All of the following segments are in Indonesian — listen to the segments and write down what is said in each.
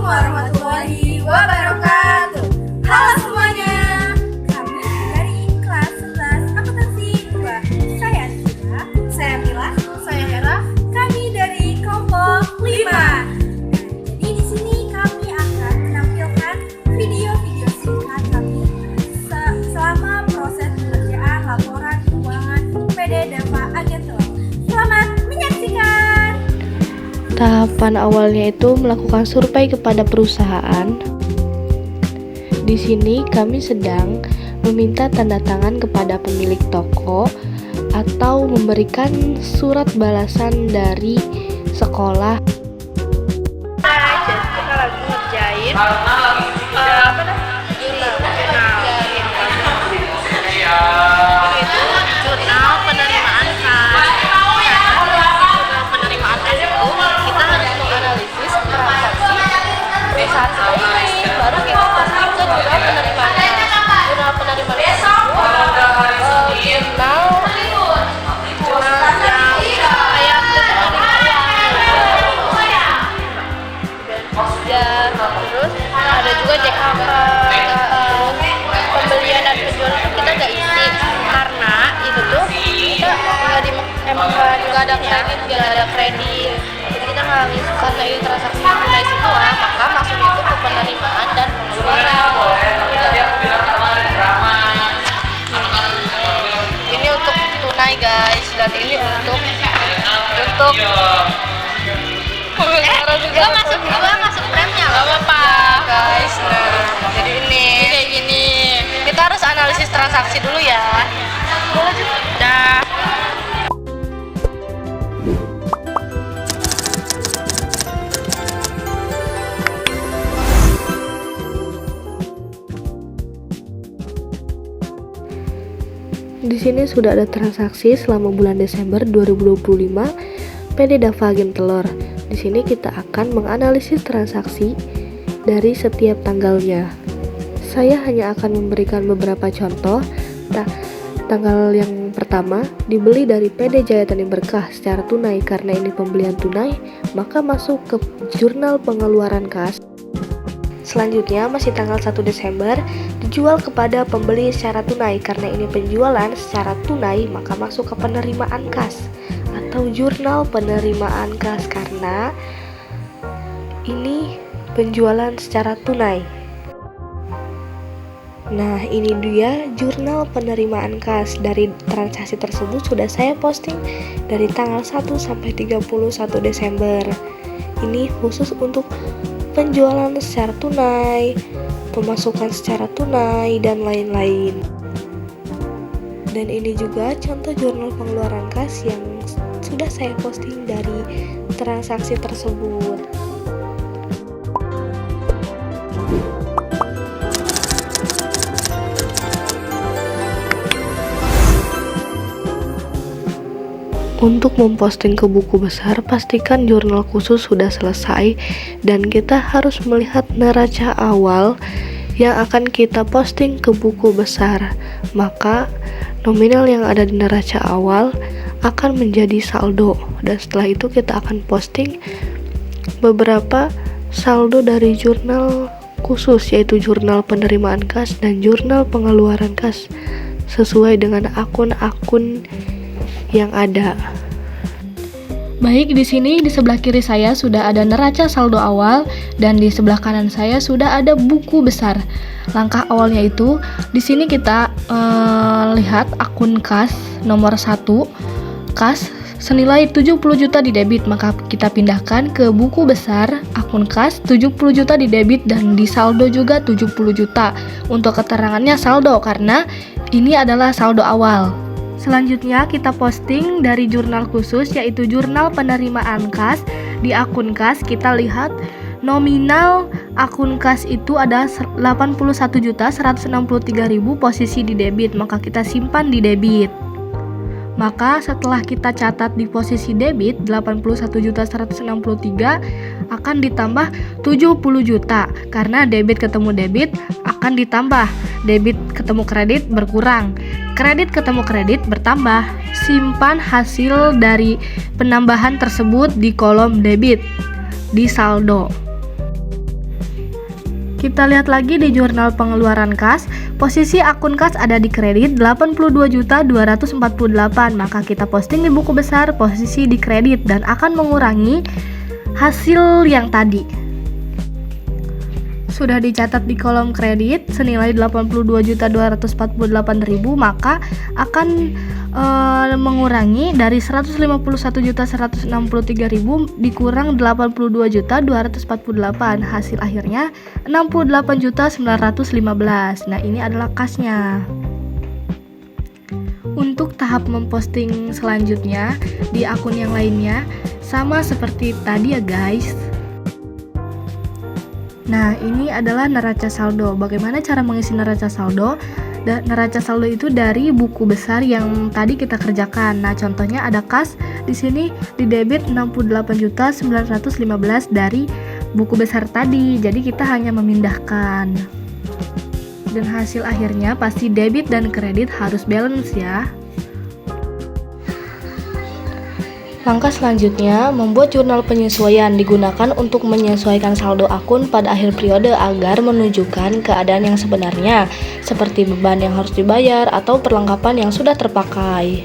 warahmatullahi wabarakatuh. Halo semuanya, kami dari kelas 11 akuntansi 2. Saya Syura, saya Mila, saya Hera. Kami dari kelompok 5. Jadi di sini kami akan menampilkan video-video singkat kami selama proses pengerjaan laporan keuangan PD Dava Agen Telur. Selamat menyaksikan. Tahapan awalnya itu melakukan survei kepada perusahaan. Di sini kami sedang meminta tanda tangan kepada pemilik toko atau memberikan surat balasan dari sekolah. Kita lagi ngerjain jurnal penerimaan kas. Jurnal penerimaan kas itu kita harus menganalisis transaksi perusahaan ini, baru kita posting ke jurnal penerimaan kas. Jurnal penerimaan kas itu jurnal yang kayak penerimaan uang ya. Terus ada juga JKP, pembelian dan penjualan itu kita nggak isi karena itu tuh kita nggak di MK juga ada kredit, nggak ada kredit, jadi kita nggak ngisi karena ini transaksi tunai semua, maka masuk itu ke penerimaan dan pengeluaran. Ini untuk tunai guys, dan ini untuk gua masuk premnya nggak apa-apa guys. Nah jadi ini kayak gini, kita harus analisis transaksi dulu ya. Dah. Di sini sudah ada transaksi selama bulan Desember 2025 PD Dava Agen Telur. Di sini kita akan menganalisis transaksi dari setiap tanggalnya. Saya hanya akan memberikan beberapa contoh. Tanggal yang pertama dibeli dari PD Jaya Tani Berkah secara tunai, karena ini pembelian tunai, maka masuk ke jurnal pengeluaran kas. Selanjutnya masih tanggal 1 Desember dijual kepada pembeli secara tunai, karena ini penjualan secara tunai, maka masuk ke penerimaan kas atau jurnal penerimaan kas, karena ini penjualan secara tunai. Nah, ini dia jurnal penerimaan kas. Dari transaksi tersebut sudah saya posting dari tanggal 1 sampai 31 Desember. Ini khusus untuk penjualan secara tunai, pemasukan secara tunai, dan lain-lain. Dan ini juga contoh jurnal pengeluaran kas yang sudah saya posting dari transaksi tersebut. Untuk memposting ke buku besar, pastikan jurnal khusus sudah selesai dan kita harus melihat neraca awal yang akan kita posting ke buku besar. Maka nominal yang ada di neraca awal akan menjadi saldo, dan setelah itu kita akan posting beberapa saldo dari jurnal khusus, yaitu jurnal penerimaan kas dan jurnal pengeluaran kas sesuai dengan akun-akun yang ada. Baik, di sini di sebelah kiri saya sudah ada neraca saldo awal dan di sebelah kanan saya sudah ada buku besar. Langkah awalnya itu di sini kita lihat akun kas nomor 1, kas senilai 70 juta di debit, maka kita pindahkan ke buku besar akun kas 70 juta di debit dan di saldo juga 70 juta. Untuk keterangannya saldo karena ini adalah saldo awal. Selanjutnya kita posting dari jurnal khusus, yaitu jurnal penerimaan kas. Di akun kas kita lihat nominal akun kas itu ada 81.163.000 posisi di debit, maka kita simpan di debit. Maka setelah kita catat di posisi debit 81.163 akan ditambah 70 juta, karena debit ketemu debit akan ditambah, debit ketemu kredit berkurang, kredit ketemu kredit bertambah. Simpan hasil dari penambahan tersebut di kolom debit di saldo. Kita lihat lagi di jurnal pengeluaran kas, posisi akun kas ada di kredit 82.248, maka kita posting di buku besar posisi di kredit dan akan mengurangi hasil yang tadi. Sudah dicatat di kolom kredit senilai 82.248.000, maka akan mengurangi dari 151.163.000 dikurang 82.248, hasil akhirnya 68.915. Nah, ini adalah kasnya. Untuk tahap memposting selanjutnya di akun yang lainnya sama seperti tadi ya guys. Nah, ini adalah neraca saldo. Bagaimana cara mengisi neraca saldo? Neraca saldo itu dari buku besar yang tadi kita kerjakan. Nah, contohnya ada kas di sini di debit 68.915 dari buku besar tadi. Jadi kita hanya memindahkan. Dan hasil akhirnya pasti debit dan kredit harus balance ya. Langkah selanjutnya, membuat jurnal penyesuaian digunakan untuk menyesuaikan saldo akun pada akhir periode agar menunjukkan keadaan yang sebenarnya, seperti beban yang harus dibayar atau perlengkapan yang sudah terpakai.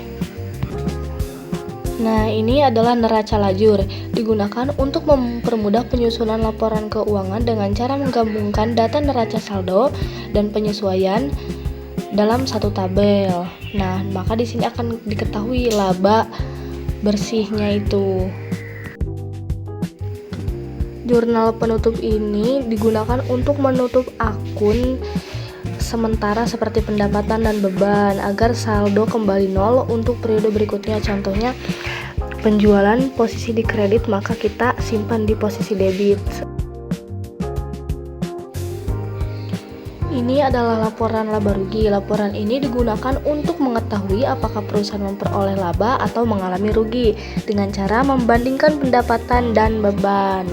Nah, ini adalah neraca lajur, digunakan untuk mempermudah penyusunan laporan keuangan dengan cara menggabungkan data neraca saldo dan penyesuaian dalam satu tabel. Nah, maka di sini akan diketahui laba bersihnya itu. Jurnal penutup ini digunakan untuk menutup akun sementara seperti pendapatan dan beban agar saldo kembali nol untuk periode berikutnya. Contohnya penjualan posisi di kredit, maka kita simpan di posisi debit. Ini adalah laporan laba rugi. Laporan ini digunakan untuk mengetahui apakah perusahaan memperoleh laba atau mengalami rugi dengan cara membandingkan pendapatan dan beban.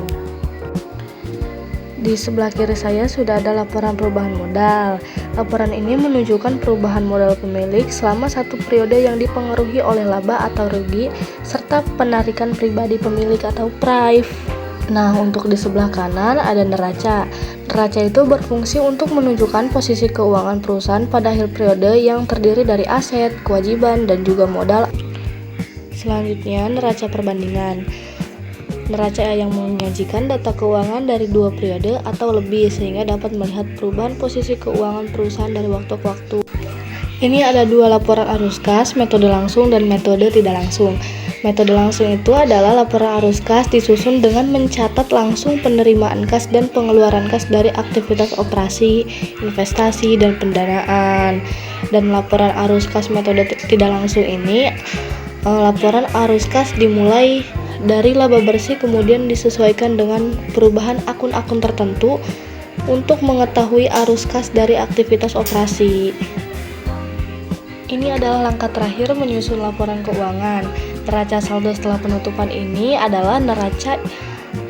Di sebelah kiri saya sudah ada laporan perubahan modal. Laporan ini menunjukkan perubahan modal pemilik selama satu periode yang dipengaruhi oleh laba atau rugi serta penarikan pribadi pemilik atau PRIV. Nah, untuk di sebelah kanan ada neraca. Neraca itu berfungsi untuk menunjukkan posisi keuangan perusahaan pada akhir periode yang terdiri dari aset, kewajiban, dan juga modal. Selanjutnya, neraca perbandingan. Neraca yang menyajikan data keuangan dari dua periode atau lebih sehingga dapat melihat perubahan posisi keuangan perusahaan dari waktu ke waktu. Ini ada dua laporan arus kas, metode langsung dan metode tidak langsung. Metode langsung itu adalah laporan arus kas disusun dengan mencatat langsung penerimaan kas dan pengeluaran kas dari aktivitas operasi, investasi, dan pendanaan. Dan laporan arus kas metode tidak langsung ini, laporan arus kas dimulai dari laba bersih kemudian disesuaikan dengan perubahan akun-akun tertentu untuk mengetahui arus kas dari aktivitas operasi. Ini adalah langkah terakhir menyusun laporan keuangan. Neraca saldo setelah penutupan ini adalah neraca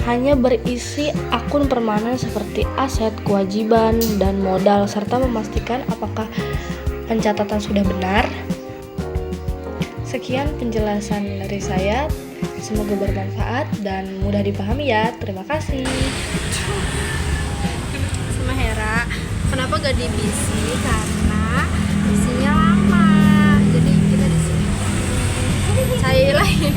hanya berisi akun permanen seperti aset, kewajiban, dan modal serta memastikan apakah pencatatan sudah benar. Sekian penjelasan dari saya. Semoga bermanfaat dan mudah dipahami ya. Terima kasih. Sama Hera, kenapa gak di BC? Karena BC-nya lama, jadi kita di sini. Saya lagi.